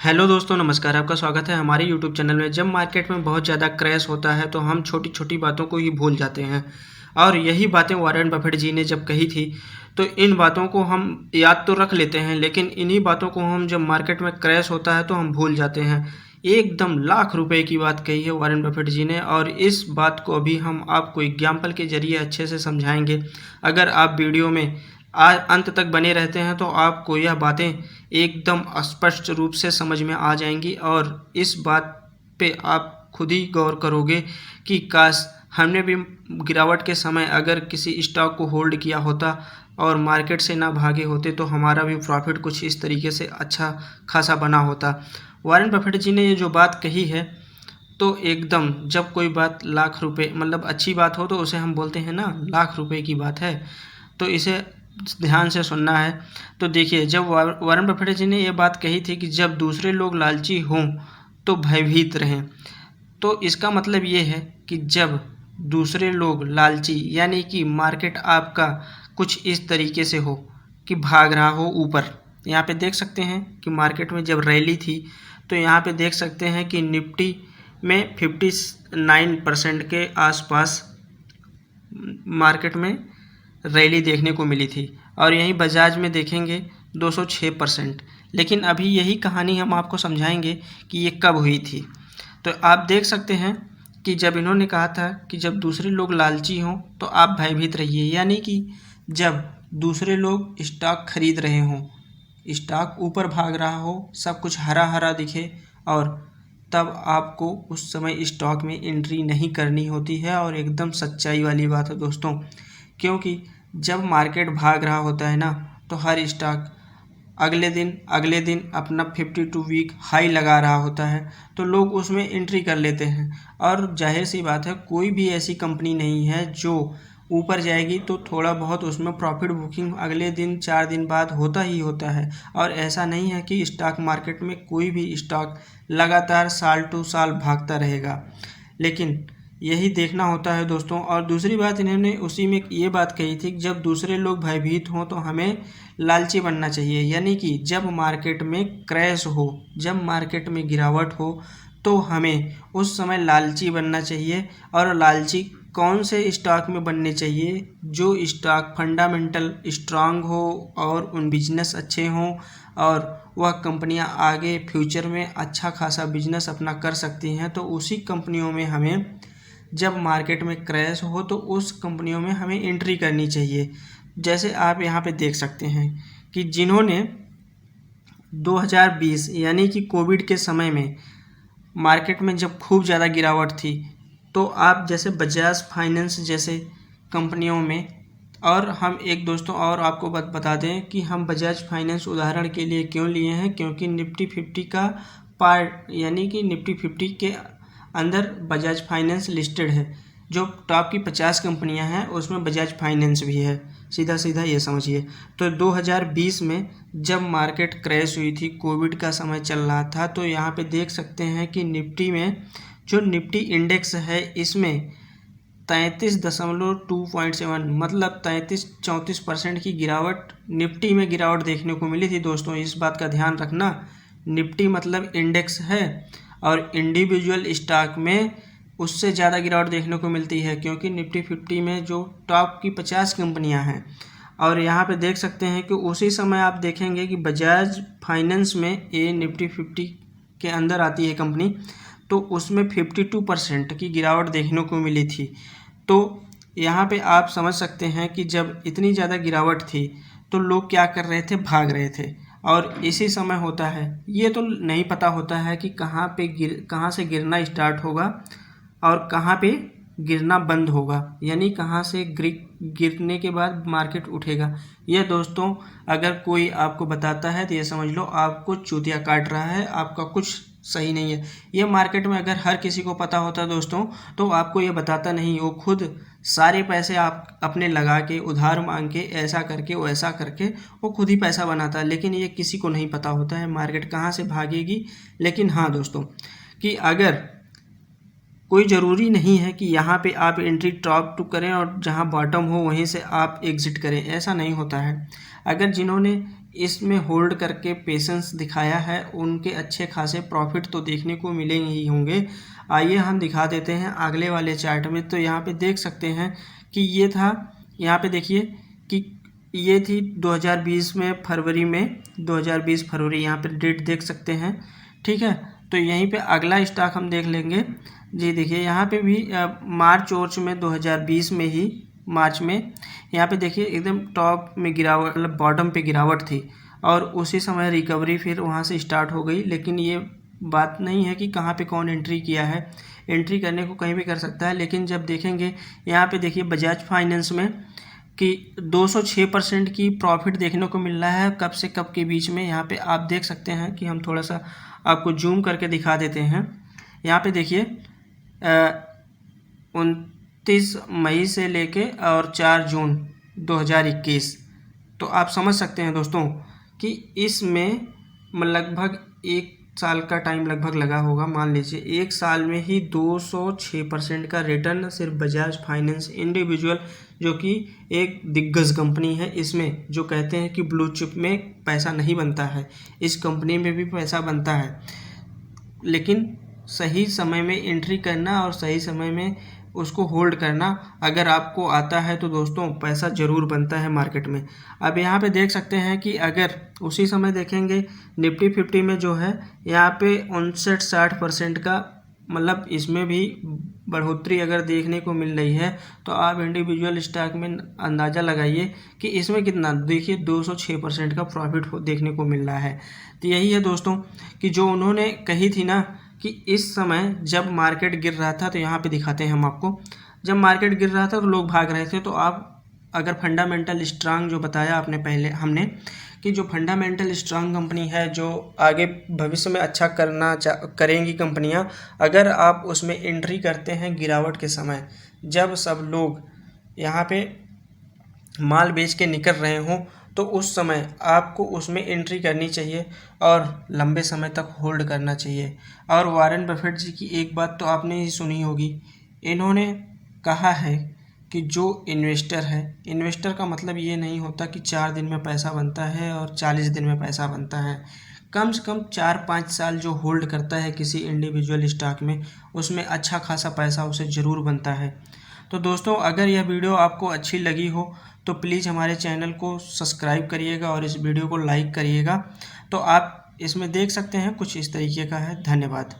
Hello दोस्तों, नमस्कार। आपका स्वागत है हमारे यूट्यूब चैनल में। जब मार्केट में बहुत ज़्यादा क्रैश होता है तो हम छोटी छोटी बातों को ही भूल जाते हैं, और यही बातें वॉरेन बफेट जी ने जब कही थी तो इन बातों को हम याद तो रख लेते हैं, लेकिन इन्हीं बातों को हम जब मार्केट में क्रैश होता है तो हम भूल जाते हैं। एकदम लाख रुपए की बात कही है वॉरेन बफेट जी ने, और इस बात को अभी हम आपको एग्जाम्पल के जरिए अच्छे से समझाएंगे। अगर आप वीडियो में अंत तक बने रहते हैं तो आपको यह बातें एकदम स्पष्ट रूप से समझ में आ जाएंगी, और इस बात पे आप खुद ही गौर करोगे कि काश हमने भी गिरावट के समय अगर किसी स्टॉक को होल्ड किया होता और मार्केट से ना भागे होते तो हमारा भी प्रॉफिट कुछ इस तरीके से अच्छा खासा बना होता। वॉरेन बफेट जी ने ये जो बात कही है, तो एकदम जब कोई बात लाख रुपए मतलब अच्छी बात हो तो उसे हम बोलते हैं ना लाख रुपए की बात है, तो इसे ध्यान से सुनना है। तो देखिए, जब वॉरेन बफेट जी ने यह बात कही थी कि जब दूसरे लोग लालची हों तो भयभीत रहें, तो इसका मतलब ये है कि जब दूसरे लोग लालची यानी कि मार्केट आपका कुछ इस तरीके से हो कि भाग रहा हो ऊपर। यहाँ पे देख सकते हैं कि मार्केट में जब रैली थी तो यहाँ पे देख सकते हैं कि निफ्टी में 59% के आसपास मार्केट में रैली देखने को मिली थी, और यहीं बजाज में देखेंगे 206%। लेकिन अभी यही कहानी हम आपको समझाएंगे कि ये कब हुई थी। तो आप देख सकते हैं कि जब इन्होंने कहा था कि जब दूसरे लोग लालची हों तो आप भयभीत रहिए, यानी कि जब दूसरे लोग स्टॉक खरीद रहे हों, स्टॉक ऊपर भाग रहा हो, सब कुछ हरा हरा दिखे, और तब आपको उस समय स्टॉक में एंट्री नहीं करनी होती है। और एकदम सच्चाई वाली बात है दोस्तों, क्योंकि जब मार्केट भाग रहा होता है ना तो हर स्टॉक अगले दिन अपना 52 वीक हाई लगा रहा होता है, तो लोग उसमें एंट्री कर लेते हैं। और जाहिर सी बात है, कोई भी ऐसी कंपनी नहीं है जो ऊपर जाएगी तो थोड़ा बहुत उसमें प्रॉफिट बुकिंग अगले दिन 4 दिन बाद होता ही होता है। और ऐसा नहीं है कि स्टॉक मार्केट में कोई भी स्टॉक लगातार साल टू साल भागता रहेगा, लेकिन यही देखना होता है दोस्तों। और दूसरी बात इन्होंने उसी में ये बात कही थी कि जब दूसरे लोग भयभीत हों तो हमें लालची बनना चाहिए, यानी कि जब मार्केट में क्रैश हो, जब मार्केट में गिरावट हो तो हमें उस समय लालची बनना चाहिए। और लालची कौन से स्टॉक में बनने चाहिए? जो स्टॉक फंडामेंटल स्ट्रांग हो और उन बिजनेस अच्छे हों और वह कंपनियां आगे फ्यूचर में अच्छा खासा बिजनेस अपना कर सकती हैं, तो उसी कंपनियों में हमें जब मार्केट में क्रैश हो तो उस कंपनियों में हमें एंट्री करनी चाहिए। जैसे आप यहाँ पे देख सकते हैं कि जिन्होंने 2020 यानी कि कोविड के समय में मार्केट में जब खूब ज़्यादा गिरावट थी, तो आप जैसे बजाज फाइनेंस जैसे कंपनियों में, और हम एक दोस्तों और आपको बता दें कि हम बजाज फाइनेंस उदाहरण के लिए क्यों लिए हैं, क्योंकि निफ्टी 50 का पार्ट यानी कि निफ्टी 50 के अंदर बजाज फाइनेंस लिस्टेड है। जो टॉप की 50 कंपनियां हैं उसमें बजाज फाइनेंस भी है, सीधा सीधा ये समझिए। तो 2020 में जब मार्केट क्रैश हुई थी, कोविड का समय चल रहा था, तो यहाँ पे देख सकते हैं कि निफ्टी में जो निफ्टी इंडेक्स है इसमें 33.2.7 मतलब 34% की गिरावट निफ्टी में गिरावट देखने को मिली थी दोस्तों। इस बात का ध्यान रखना, निफ्टी मतलब इंडेक्स है और इंडिविजुअल स्टॉक में उससे ज़्यादा गिरावट देखने को मिलती है, क्योंकि निफ्टी 50 में जो टॉप की 50 कंपनियां हैं। और यहाँ पे देख सकते हैं कि उसी समय आप देखेंगे कि बजाज फाइनेंस में ये निफ्टी 50 के अंदर आती है कंपनी, तो उसमें 52% की गिरावट देखने को मिली थी। तो यहाँ पे आप समझ सकते हैं कि जब इतनी ज़्यादा गिरावट थी तो लोग क्या कर रहे थे, भाग रहे थे। और इसी समय होता है, ये तो नहीं पता होता है कि कहाँ से गिरना स्टार्ट होगा और कहाँ पे गिरना बंद होगा, यानी कहाँ से गिरने के बाद मार्केट उठेगा। ये दोस्तों अगर कोई आपको बताता है तो ये समझ लो आपको चूतिया काट रहा है, आपका कुछ सही नहीं है। ये मार्केट में अगर हर किसी को पता होता दोस्तों तो आपको ये बताता नहीं, वो खुद सारे पैसे आप अपने लगा के उधार मांग के ऐसा करके वैसा करके वो खुद ही पैसा बनाता है। लेकिन ये किसी को नहीं पता होता है मार्केट कहाँ से भागेगी। लेकिन हाँ दोस्तों, कि अगर कोई ज़रूरी नहीं है कि यहाँ पे आप एंट्री टॉप टू करें और जहाँ बॉटम हो वहीं से आप एग्ज़िट करें, ऐसा नहीं होता है। अगर जिन्होंने इसमें होल्ड करके पेशेंस दिखाया है, उनके अच्छे खासे प्रॉफिट तो देखने को मिलेंगे ही होंगे। आइए हम दिखा देते हैं अगले वाले चार्ट में। तो यहाँ पे देख सकते हैं कि ये था, यहाँ पे देखिए कि ये थी 2020 में फरवरी में, 2020 फरवरी, यहाँ पे डेट देख सकते हैं। ठीक है, तो यहीं पे अगला स्टॉक हम देख लेंगे जी। देखिए यहाँ पे भी मार्च में 2020 में ही मार्च में यहाँ पे देखिए एकदम टॉप में गिरावट, मतलब बॉटम पे गिरावट थी और उसी समय रिकवरी फिर वहाँ से स्टार्ट हो गई। लेकिन ये बात नहीं है कि कहाँ पे कौन एंट्री किया है, एंट्री करने को कहीं भी कर सकता है। लेकिन जब देखेंगे यहाँ पे देखिए बजाज फाइनेंस में कि 206% की प्रॉफिट देखने को मिल रहा है कब से कब के बीच में। यहाँ पे आप देख सकते हैं कि हम थोड़ा सा आपको जूम करके दिखा देते हैं। यहाँ पे देखिए 29 मई से लेके और 4 जून 2021, तो आप समझ सकते हैं दोस्तों कि इसमें लगभग 1 साल का टाइम लगभग लगा होगा। मान लीजिए 1 साल में ही 206% का रिटर्न सिर्फ बजाज फाइनेंस इंडिविजुअल, जो कि एक दिग्गज कंपनी है, इसमें जो कहते हैं कि ब्लू चिप में पैसा नहीं बनता है, इस कंपनी में भी पैसा बनता है। लेकिन सही समय में एंट्री करना और सही समय में उसको होल्ड करना अगर आपको आता है तो दोस्तों पैसा ज़रूर बनता है मार्केट में। अब यहाँ पे देख सकते हैं कि अगर उसी समय देखेंगे निफ्टी 50 में जो है यहाँ पे 59-60% का, मतलब इसमें भी बढ़ोतरी अगर देखने को मिल रही है तो आप इंडिविजुअल स्टॉक में अंदाज़ा लगाइए कि इसमें कितना, देखिए 206% का प्रॉफिट देखने को मिल रहा है। तो यही है दोस्तों कि जो उन्होंने कही थी ना कि इस समय जब मार्केट गिर रहा था, तो यहाँ पे दिखाते हैं हम आपको, जब मार्केट गिर रहा था तो लोग भाग रहे थे। तो आप अगर फंडामेंटल स्ट्रांग जो बताया आपने पहले हमने कि जो फंडामेंटल स्ट्रांग कंपनी है, जो आगे भविष्य में अच्छा करेंगी कंपनियां, अगर आप उसमें एंट्री करते हैं गिरावट के समय, जब सब लोग यहाँ पे माल बेच के निकल रहे हों, तो उस समय आपको उसमें एंट्री करनी चाहिए और लंबे समय तक होल्ड करना चाहिए। और वॉरेन बफेट जी की एक बात तो आपने ही सुनी होगी, इन्होंने कहा है कि जो इन्वेस्टर है, इन्वेस्टर का मतलब ये नहीं होता कि 4 दिन में पैसा बनता है और 40 दिन में पैसा बनता है। कम से कम 4-5 साल जो होल्ड करता है किसी इंडिविजुअल स्टॉक में, उसमें अच्छा खासा पैसा उसे ज़रूर बनता है। तो दोस्तों अगर यह वीडियो आपको अच्छी लगी हो तो प्लीज़ हमारे चैनल को सब्सक्राइब करिएगा और इस वीडियो को लाइक करिएगा। तो आप इसमें देख सकते हैं कुछ इस तरीके का है। धन्यवाद।